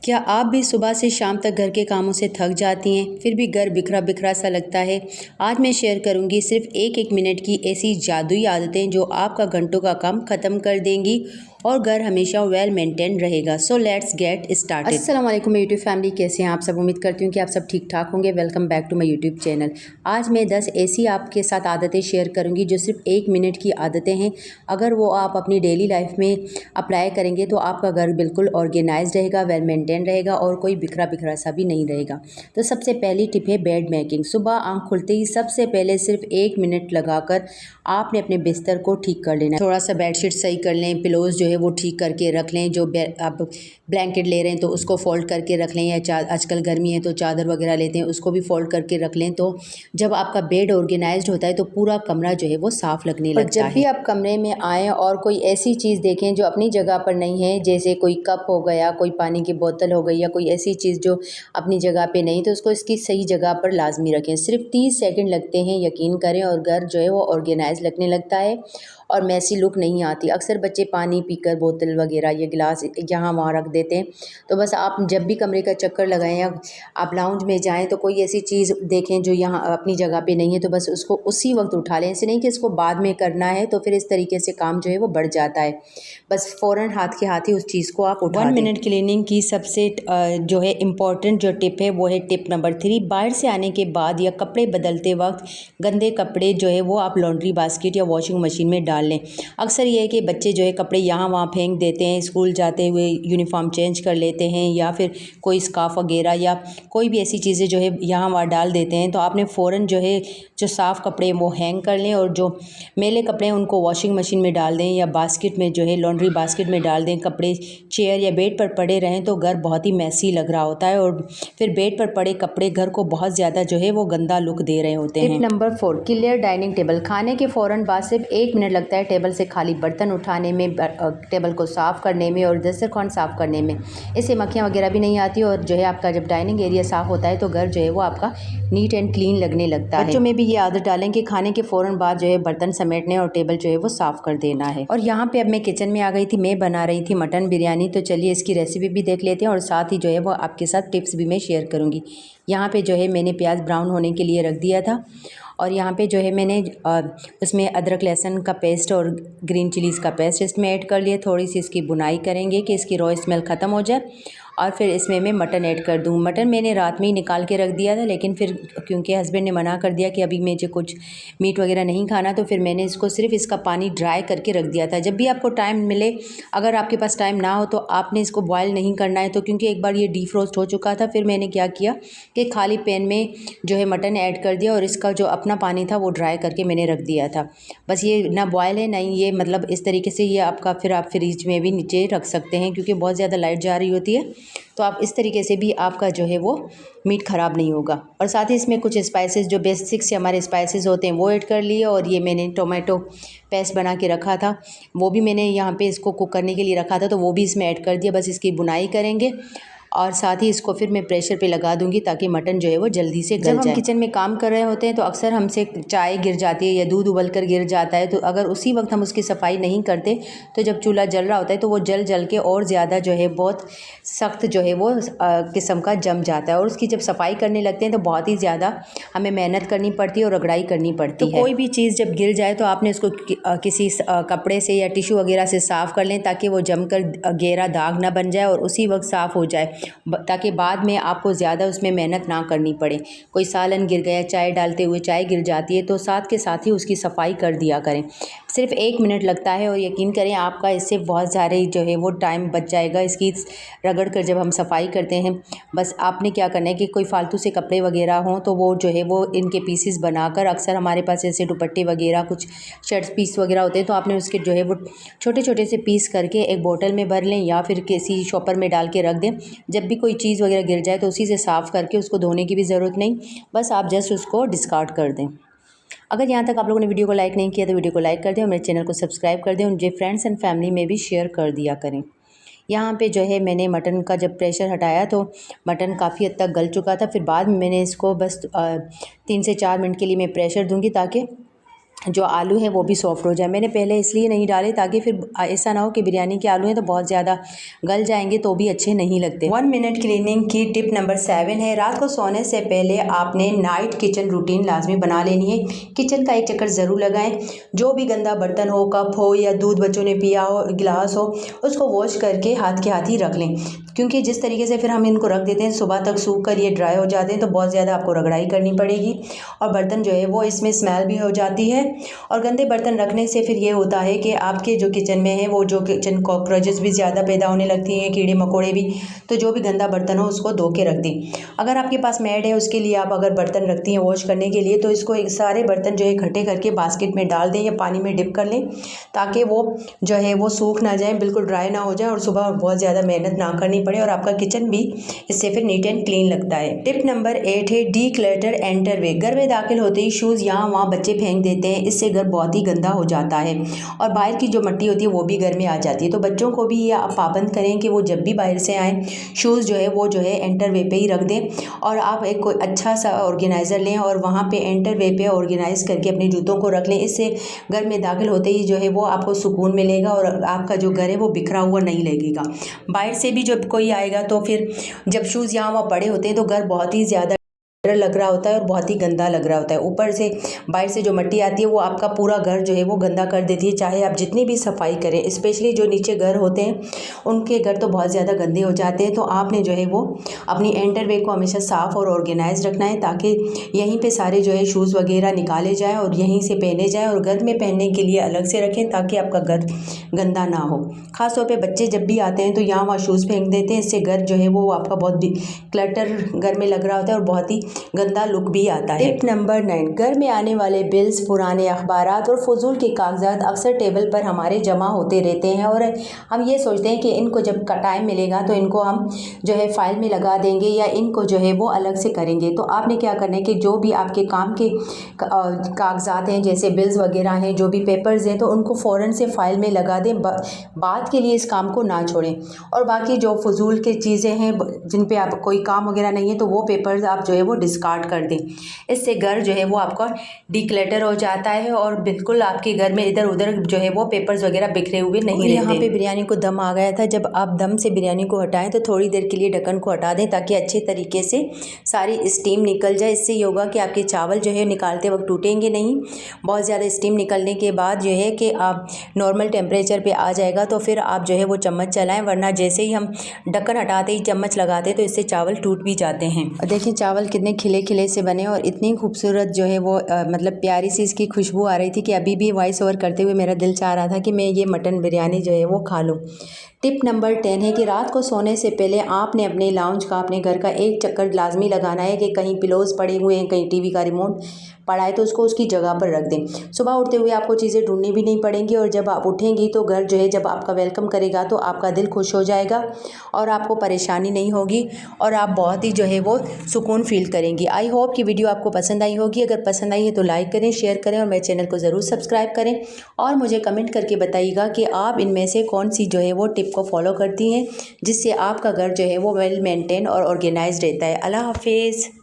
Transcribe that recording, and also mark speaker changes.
Speaker 1: क्या आप भी सुबह से शाम तक घर के कामों से थक जाती हैं, फिर भी घर बिखरा बिखरा सा लगता है? आज मैं शेयर करूंगी सिर्फ एक एक मिनट की ऐसी जादुई आदतें जो आपका घंटों का काम ख़त्म कर देंगी और घर हमेशा वेल मेंटेन रहेगा। So let's get started. अस्सलाम वालेकुम यूट्यूब फैमिली, कैसे हैं आप सब? उम्मीद करती हूँ कि आप सब ठीक ठाक होंगे। Welcome back to my YouTube channel. आज मैं 10 ऐसी आपके साथ आदतें शेयर करूँगी जो सिर्फ एक मिनट की आदतें हैं। अगर वो आप अपनी डेली लाइफ में अप्लाई करेंगे तो आपका घर बिल्कुल ऑर्गेनाइज रहेगा, वेल मेंटेन रहेगा और कोई बिखरा बिखरा सा भी नहीं रहेगा। तो सबसे पहली टिप है बेड मेकिंग। सुबह आँख खुलते ही सबसे पहले सिर्फ 1 मिनट लगाकर आपने अपने बिस्तर को ठीक कर लेना है। थोड़ा सा बेडशीट सही कर लें, पिलोज जो है वो ठीक करके रख लें। जो आप ब्लैंकेट ले रहे हैं तो उसको फोल्ड करके रख लें, या आजकल गर्मी है तो चादर वगैरह लेते हैं उसको भी फोल्ड करके रख लें। तो जब आपका बेड ऑर्गेनाइज्ड होता है तो पूरा कमरा जो है वो साफ लगने लगता है। जब भी आप कमरे में आएँ और कोई ऐसी चीज़ देखें जो अपनी जगह पर नहीं है, जैसे कोई कप हो गया, कोई पानी की बोतल हो गई या कोई ऐसी चीज़ जो अपनी जगह पे नहीं, तो उसको इसकी सही जगह पर लाजमी रखें। सिर्फ 30 सेकंड लगते हैं, यकीन करें, और घर जो है वो ऑर्गेनाइज लगने लगता है और मैसी लुक नहीं आती। अक्सर बच्चे पानी पीकर बोतल वगैरह या गिलास यहाँ वहाँ रख देते हैं। तो बस आप जब भी कमरे का चक्कर लगाएं या आप लाउंज में जाएं तो कोई ऐसी चीज़ देखें जो यहाँ अपनी जगह पे नहीं है तो बस उसको उसी वक्त उठा लें। ऐसे नहीं कि इसको बाद में करना है, तो फिर इस तरीके से काम जो है वो बढ़ जाता है। बस फ़ौरन हाथ के हाथ ही उस चीज़ को आप उठा दें। 1 मिनट क्लीनिंग की सबसे जो है इम्पॉर्टेंट जो टिप है वो है टिप नंबर 3। बाहर से आने के बाद या कपड़े बदलते वक्त गंदे कपड़े जो है वो आप लॉन्ड्री बास्केट या वॉशिंग मशीन में डाल लें। अक्सर ये है कि बच्चे जो है कपड़े यहाँ वहाँ फेंक देते हैं, स्कूल जाते हुए यूनिफॉर्म चेंज कर लेते हैं या फिर कोई स्कार्फ वगैरह या कोई भी ऐसी चीज़ें जो है यहाँ वहाँ डाल देते हैं। तो आपने फ़ौरन जो है जो साफ़ कपड़े वो हैंग कर लें और जो मैले कपड़े हैं उनको वॉशिंग मशीन में डाल दें या बास्केट में जो है लॉन्ड्री बास्केट में डाल दें। कपड़े चेयर या बेड पर पड़े रहें तो घर बहुत ही मैसी लग रहा होता है और फिर बेड पर पड़े कपड़े घर को बहुत ज़्यादा जो है वो गंदा लुक दे रहे होते हैं। Tip number 4, clear dining table. खाने के फ़ौरन बाद सिर्फ 1 मिनट लगता है टेबल से खाली बर्तन उठाने में, टेबल को साफ़ करने में और दस्तरखान साफ़ करने में। इससे मक्खियाँ वगैरह भी नहीं आती और जो है आपका जब डाइनिंग एरिया साफ़ होता है तो घर जो है वो आपका नीट एंड क्लीन लगने लगता है। बच्चों में भी ये आदत डालें कि खाने के फ़ौरन बाद जो है बर्तन समेटने और टेबल जो है वो साफ़ कर देना है। और यहाँ पे अब मैं किचन में आ गई थी, मैं बना रही थी मटन बिरयानी। तो चलिए इसकी रेसिपी भी देख लेते हैं और साथ ही जो है वो आपके साथ टिप्स भी मैं शेयर करूँगी। यहाँ पे जो है मैंने प्याज ब्राउन होने के लिए रख दिया था और यहाँ पे जो है मैंने उसमें अदरक लहसुन का पेस्ट और ग्रीन चिलीज़ का पेस्ट इसमें ऐड कर लिया। थोड़ी सी इसकी बुनाई करेंगे कि इसकी रॉ स्मेल ख़त्म हो जाए और फिर इसमें मैं मटन ऐड कर दूँ। मटन मैंने रात में ही निकाल के रख दिया था, लेकिन फिर क्योंकि हस्बैंड ने मना कर दिया कि अभी मुझे कुछ मीट वगैरह नहीं खाना, तो फिर मैंने इसको सिर्फ इसका पानी ड्राई करके रख दिया था। जब भी आपको टाइम मिले, अगर आपके पास टाइम ना हो तो आपने इसको बॉयल नहीं करना है। तो क्योंकि एक बार ये डीफ्रोस्ट हो चुका था, फिर मैंने क्या किया कि खाली पैन में जो है मटन ऐड कर दिया और इसका जो अपना पानी था वो ड्राई करके मैंने रख दिया था। बस ये ना बॉयल है ना ये, मतलब इस तरीके से ये आपका फिर आप फ्रिज में भी नीचे रख सकते हैं क्योंकि बहुत ज़्यादा लाइट जा रही होती है। तो आप इस तरीके से भी आपका जो है वो मीट ख़राब नहीं होगा। और साथ ही इसमें कुछ स्पाइसेस जो बेसिक से हमारे स्पाइसेस होते हैं वो ऐड कर लिए। और ये मैंने टोमेटो पेस्ट बना के रखा था, वो भी मैंने यहाँ पे इसको कुक करने के लिए रखा था, तो वो भी इसमें ऐड कर दिया। बस इसकी बुनाई करेंगे और साथ ही इसको फिर मैं प्रेशर पे लगा दूंगी ताकि मटन जो है वो जल्दी से गल जाए। जब हम किचन में काम कर रहे होते हैं तो अक्सर हमसे चाय गिर जाती है या दूध उबल कर गिर जाता है, तो अगर उसी वक्त हम उसकी सफाई नहीं करते तो जब चूल्हा जल रहा होता है तो वो जल के और ज़्यादा जो है बहुत सख्त जो है वो किस्म का जम जाता है और उसकी जब सफाई करने लगते हैं तो बहुत ही ज़्यादा हमें मेहनत करनी पड़ती है और रगड़ाई करनी पड़ती है। तो कोई भी चीज़ जब गिर जाए तो आपने उसको किसी कपड़े से या टिश्यू वगैरह से साफ़ कर लें ताकि वो जमकर गहरा दाग ना बन जाए और उसी वक्त साफ़ हो जाए, ताकि बाद में आपको ज़्यादा उसमें मेहनत ना करनी पड़े। कोई सालन गिर गया, चाय डालते हुए चाय गिर जाती है, तो साथ के साथ ही उसकी सफाई कर दिया करें। सिर्फ 1 मिनट लगता है और यकीन करें आपका इससे बहुत सारे जो है वो टाइम बच जाएगा। इसकी रगड़ कर जब हम सफाई करते हैं, बस आपने क्या करना है कि कोई फालतू से कपड़े वगैरह हों तो वो जो है वो इनके पीसेस बनाकर, अक्सर हमारे पास ऐसे दुपट्टे वगैरह कुछ शर्ट पीस वगैरह होते हैं, तो आपने उसके जो है वो छोटे छोटे से पीस करके एक बोतल में भर लें या फिर किसी शॉपर में डाल के रख दें। जब भी कोई चीज़ वगैरह गिर जाए तो उसी से साफ़ करके उसको धोने की भी ज़रूरत नहीं, बस आप जस्ट उसको डिस्कार्ड कर दें। अगर यहाँ तक आप लोगों ने वीडियो को लाइक नहीं किया तो वीडियो को लाइक कर दें और मेरे चैनल को सब्सक्राइब कर दें और मुझे फ्रेंड्स एंड फैमिली में भी शेयर कर दिया करें। यहाँ पे जो है मैंने मटन का जब प्रेशर हटाया तो मटन काफ़ी हद तक गल चुका था। फिर बाद में मैंने इसको बस 3 से 4 मिनट के लिए मैं प्रेशर दूँगी ताकि जो आलू है वो भी सॉफ्ट हो जाए। मैंने पहले इसलिए नहीं डाले ताकि फिर ऐसा ना हो कि बिरयानी के आलू हैं तो बहुत ज़्यादा गल जाएंगे तो भी अच्छे नहीं लगते। 1 मिनट क्लीनिंग की टिप नंबर 7 है, रात को सोने से पहले आपने नाइट किचन रूटीन लाजमी बना लेनी है। किचन का एक चक्कर ज़रूर लगाएं। जो भी गंदा बर्तन हो, कप हो या दूध बच्चों ने पिया हो, गिलास हो, उसको वॉश करके हाथ के हाथ ही रख लें, क्योंकि जिस तरीके से फिर हम इनको रख देते हैं सुबह तक सूख कर ये ड्राई हो जाते हैं तो बहुत ज़्यादा आपको रगड़ाई करनी पड़ेगी और बर्तन जो है वो इसमें स्मेल भी हो जाती है। और गंदे बर्तन रखने से फिर ये होता है कि आपके जो किचन में है वो जो किचन कॉकरोचेस भी ज़्यादा पैदा होने लगती हैं, कीड़े मकोड़े भी। तो जो भी गंदा बर्तन हो उसको धो के रख दें। अगर आपके पास मैड है उसके लिए आप अगर बर्तन रखती हैं वॉश करने के लिए तो इसको एक सारे बर्तन जो है इकट्ठे करके बास्केट में डाल दें या पानी में डिप कर लें ताकि वो जो है वो सूख ना जाए, बिल्कुल ड्राई ना हो जाए और सुबह बहुत ज़्यादा मेहनत ना करनी पड़े और आपका किचन भी इससे फिर नीट एंड क्लीन लगता है। टिप नंबर 8 है डी क्लटर एंटर वे। घर में दाखिल होते ही शूज़ यहाँ वहाँ बच्चे फेंक देते हैं, इससे घर बहुत ही गंदा हो जाता है और बाहर की जो मिट्टी होती है वो भी घर में आ जाती है। तो बच्चों को भी ये आप पाबंद करें कि वो जब भी बाहर से आएँ शूज़ जो है वो जो है एंटर वे पे ही रख दें और आप एक कोई अच्छा सा ऑर्गेनाइज़र लें और वहाँ पे एंटर वे पे ऑर्गेनाइज़ करके अपने जूतों को रख लें। इससे घर में दाखिल होते ही जो है वो आपको सुकून मिलेगा और आपका जो घर है वो बिखरा हुआ नहीं लगेगा। बाहर से भी जब कोई आएगा तो फिर जब शूज़ यहाँ वहाँ पड़े होते हैं तो घर बहुत ही ज़्यादा लग रहा होता है और बहुत ही गंदा लग रहा होता है। ऊपर से बाहर से जो मिट्टी आती है वो आपका पूरा घर जो है वो गंदा कर देती है, चाहे आप जितनी भी सफाई करें। स्पेशली जो नीचे घर होते हैं उनके घर तो बहुत ज़्यादा गंदे हो जाते हैं। तो आपने जो है वो अपनी एंटर वे को हमेशा साफ़ और ऑर्गेनाइज रखना है ताकि यहीं पे सारे जो है शूज़ वगैरह निकाले जाएँ और यहीं से पहने जाएँ और घर में पहनने के लिए अलग से रखें ताकि आपका घर गंदा ना हो। ख़ासतौर पर बच्चे जब भी आते हैं तो यहाँ वहाँ शूज़ फेंक देते हैं, इससे घर जो है वो आपका बहुत क्लटर घर में लग रहा होता है और बहुत ही गंदा लुक भी आता है। टिप नंबर 9, घर में आने वाले बिल्स, पुराने अखबारात और फजूल के कागजात अक्सर टेबल पर हमारे जमा होते रहते हैं और हम ये सोचते हैं कि इनको जब का टाइम मिलेगा तो इनको हम जो है फाइल में लगा देंगे या इनको जो है वो अलग से करेंगे। तो आपने क्या करना है कि जो भी आपके काम के कागजात हैं जैसे बिल्स वगैरह हैं, जो भी पेपर्स हैं, तो उनको फ़ौरन से फाइल में लगा दें, बाद के लिए इस काम को ना छोड़ें। और बाकी जो फजूल की चीज़ें हैं जिन पे आप कोई काम वगैरह नहीं है तो वो पेपर्स आप जो है वो डिस्कार्ड कर दें। इससे घर जो है वो आपका डिक्लटर हो जाता है और बिल्कुल आपके घर में इधर उधर जो है वो पेपर्स वगैरह बिखरे हुए नहीं रहते। यहाँ पे बिरयानी को दम आ गया था। जब आप दम से बिरयानी को हटाएं तो थोड़ी देर के लिए ढक्कन को हटा दें ताकि अच्छे तरीके से सारी स्टीम निकल जाए। इससे ये होगा कि आपके चावल जो है निकालते वक्त टूटेंगे नहीं। बहुत ज़्यादा स्टीम निकलने के बाद जो है कि आप नॉर्मल टेम्परेचर पे आ जाएगा तो फिर आप जो है वो चम्मच चलाएं, वरना जैसे ही हम ढक्कन हटाते ही चम्मच लगाते तो इससे चावल टूट भी जाते हैं। और देखिए चावल कितने खिले खिले से बने और इतनी खूबसूरत जो है वो मतलब प्यारी सी इसकी खुशबू आ रही थी कि अभी भी वॉइस ओवर करते हुए मेरा दिल चाह रहा था कि मैं ये मटन बिरयानी जो है वो खा लूँ। टिप नंबर 10 है कि रात को सोने से पहले आपने अपने लाउंज का, अपने घर का एक चक्कर लाजमी लगाना है कि कहीं पिलोज पड़े हुए हैं, कहीं टीवी का रिमोट पड़ा है तो उसको उसकी जगह पर रख दें। सुबह उठते हुए आपको चीज़ें ढूंढनी भी नहीं पड़ेंगी और जब आप उठेंगी तो घर जो है जब आपका वेलकम करेगा तो आपका दिल खुश हो जाएगा और आपको परेशानी नहीं होगी और आप बहुत ही जो है वो सुकून फील करेंगी। आई होप कि वीडियो आपको पसंद आई होगी। अगर पसंद आई है तो लाइक करें, शेयर करें और मेरे चैनल को ज़रूर सब्सक्राइब करें और मुझे कमेंट करके बताइएगा कि आप इनमें से कौन सी जो है वो टिप को फॉलो करती हैं जिससे आपका घर जो है वो वेल मेंटेन और ऑर्गेनाइज्ड रहता है। अल्लाह हाफिज़।